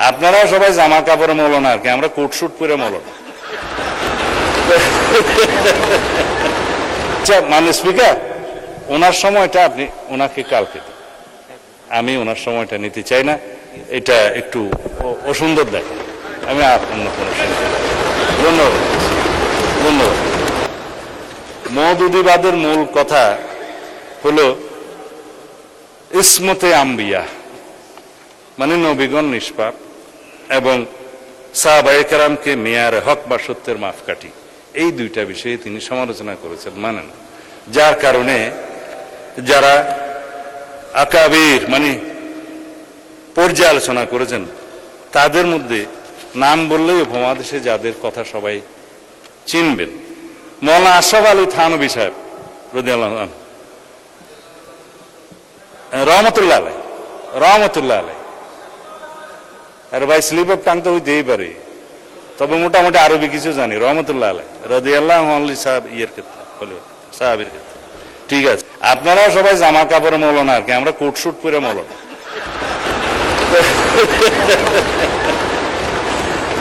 আপনারা সবাই জামা কাপড়ে মৌলানা, আর কি আমরা কোট শুট পরে মৌলানা। আচ্ছা মাননীয় স্পিকার, ওনার সময়টা আপনি ওনাকে কালকে দিন, আমি ওনার সময়টা নিতে চাই না, এটা একটু অসুন্দর দেখে। আমি আর অন্য কোনো ধন্যবাদ ধন্যবাদ। মওদুদিবাদের মূল কথা হলো ইসমতে আম্বিয়া, মানে নবীগণ নিষ্পাপ এবং সাহাবায়ে কেরামকে মেয়ারে হক বা সত্যের মাপকাঠি, এই দুইটা বিষয়ে তিনি সমালোচনা করেছেন, মানেন। যার কারণে যারা আকাবির মানে পর্যালোচনা করেছেন, তাদের মধ্যে নাম বললেই উপমহাদেশে যাদের কথা সবাই চিনবেন, মৌলানা আশরাফ আলী থানভী সাহেব রাদিয়াল্লাহু আনহু, রহমতুল্লাহ আলাই, রহমতুল্লাহ আলাই। আর ভাই স্লিপ অফ টাং তো হইতেই পারে, তবে মোটামুটি আরবি কিছু জানি। রহমতুল্লাহ আলাই রাদিয়াল্লাহু আনহু সাহেব ইয়ের ক্ষেত্রে সাহাবীর ক্ষেত্রে ঠিক আছে। আপনারা সবাই জামা কাপড়ে মৌলানা, আর কি আমরা কোট শুট পরে মৌলানা।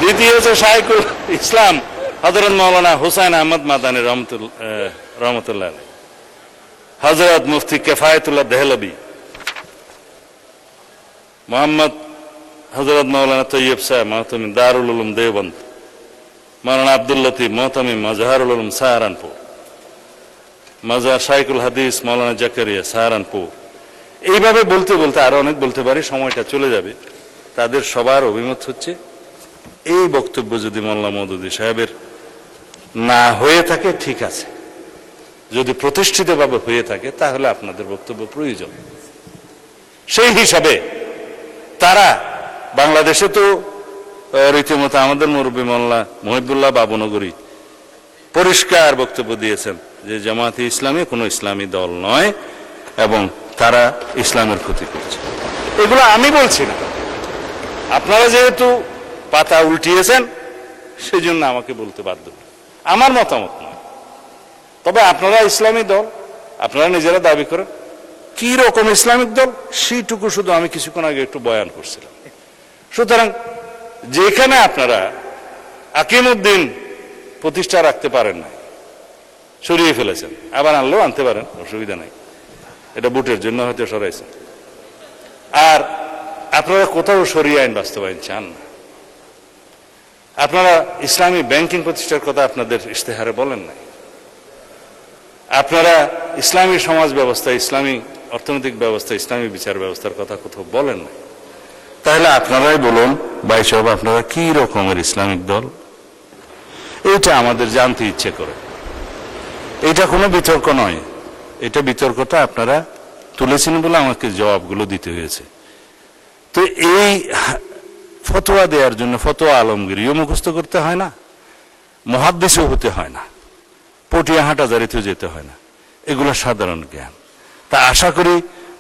দ্বিতীয় হচ্ছে শাইখুল ইসলাম হযরত মাওলানা হুসাইন আহমদ মাদানী রহমতুল্লাহ আলাইহি, হযরত মুফতি কিফায়াতুল্লাহ দেহলভী, মোহাম্মদ হযরত মাওলানা তৈয়ব সাহেব মাহতামিম দারুল উলুম দেওবন্দ, মাওলানা আব্দুল লতিফ মাহতামিম মাজহারুল উলুম সাহারানপুর, মাজার শাইখুল হাদিস মাওলানা জাকারিয়া সাহারানপুর। এইভাবে বলতে বলতে আরো অনেক বলতে পারি, সময়টা চলে যাবে। তাদের সবার অভিমত হচ্ছে এই বক্তব্য যদি মোল্লা মওদুদী সাহেবের না হয়ে থাকে ঠিক আছে, যদি প্রতিষ্ঠিতভাবে হয়ে থাকে তাহলে আপনাদের বক্তব্য প্রয়োজন। সেই হিসাবে তারা বাংলাদেশে তো রীতিমতো আমাদের মুরব্বী মোল্লা মহিবুল্লাহ বাবুনগরী পরিষ্কার বক্তব্য দিয়েছেন যে জামায়াতে ইসলামী কোনো ইসলামী দল নয় এবং তারা ইসলামের ক্ষতি করছে। এগুলো আমি বলছি না, আপনারা যেহেতু পাতা উল্টিয়েছেন সেই জন্য আমাকে বলতে বাধ্য, আমার মতামত নয়। তবে আপনারা ইসলামী দল, আপনারা নিজেরা দাবি করেন, কি রকম ইসলামিক দল সেইটুকু শুধু আমি কিছুক্ষণ আগে একটু বয়ান করছিলাম। সুতরাং যেখানে আপনারা আকিমউদ্দিন প্রতিষ্ঠা রাখতে পারেন না, সরিয়ে ফেলেছেন, আবার আনলেও আনতে পারেন, অসুবিধা নাই, এটা ভোটের জন্য হয়তো সরাইছেন। আর আপনারা কোথাও সরিয়ে আইন বাস্তবায়ন চান না। আপনারা ইসলামী ব্যাংকিং প্রতিষ্ঠার কথা আপনাদের ইশতেহারে বলেন নাই। আপনারা ইসলামী সমাজ ব্যবস্থা, ইসলামী অর্থনৈতিক ব্যবস্থা, ইসলামী বিচার ব্যবস্থার কথা কোথাও বলেন নাই। তাহলে আপনারাই বলুন ভাই সাহেব, আপনারা কি রকমের ইসলামিক দল? এইটা আমাদের জানতে ইচ্ছে করে। এটা কোনো বিতর্ক নয়, এটা বিতর্কটা আপনারা তুলেছেন বলে আমাকে জবাবগুলো দিতে হয়েছে। তো এই ফতোয়া দেওয়ার জন্য ফতোয়া আলমগীরিও মুখস্থ করতে হয় না, মুহাদ্দিসও হতে হয় না, পটিয়া হাটাজারিতেও যেতে হয় না, এগুলো সাধারণ জ্ঞান। তা আশা করি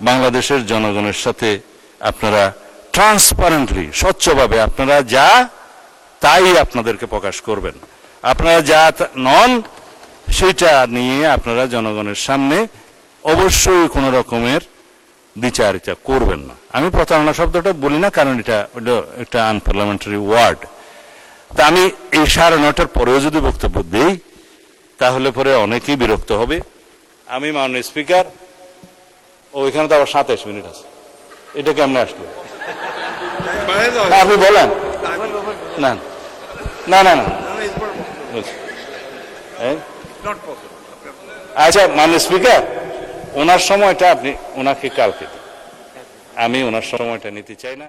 বাংলাদেশের জনগণের সাথে আপনারা ট্রান্সপারেন্টলি, স্বচ্ছভাবে আপনারা যা তাই আপনাদেরকে প্রকাশ করবেন। আপনারা যা নন সেটা নিয়ে আপনারা জনগণের সামনে অবশ্যই কোনো রকমের বিচারিতা করবেন না। আমি প্রতারণা শব্দটা বলি না, কারণ এটা একটা আনপার্লামেন্টারি ওয়ার্ড। তা আমি এই 9:30 পরেও যদি বক্তব্য দিই তাহলে পরে অনেকেই বিরক্ত হবে। আমি মাননীয় স্পিকার, ওইখানে তো আবার 27 মিনিট আছে, এটা কেমনে আসলো? আপনি বলেন। না না না না, আচ্ছা মাননীয় স্পিকার, ওনার সময়টা আপনি ওনাকে কালকে দিন, আমি ওনার সময়টা নিতে চাই না।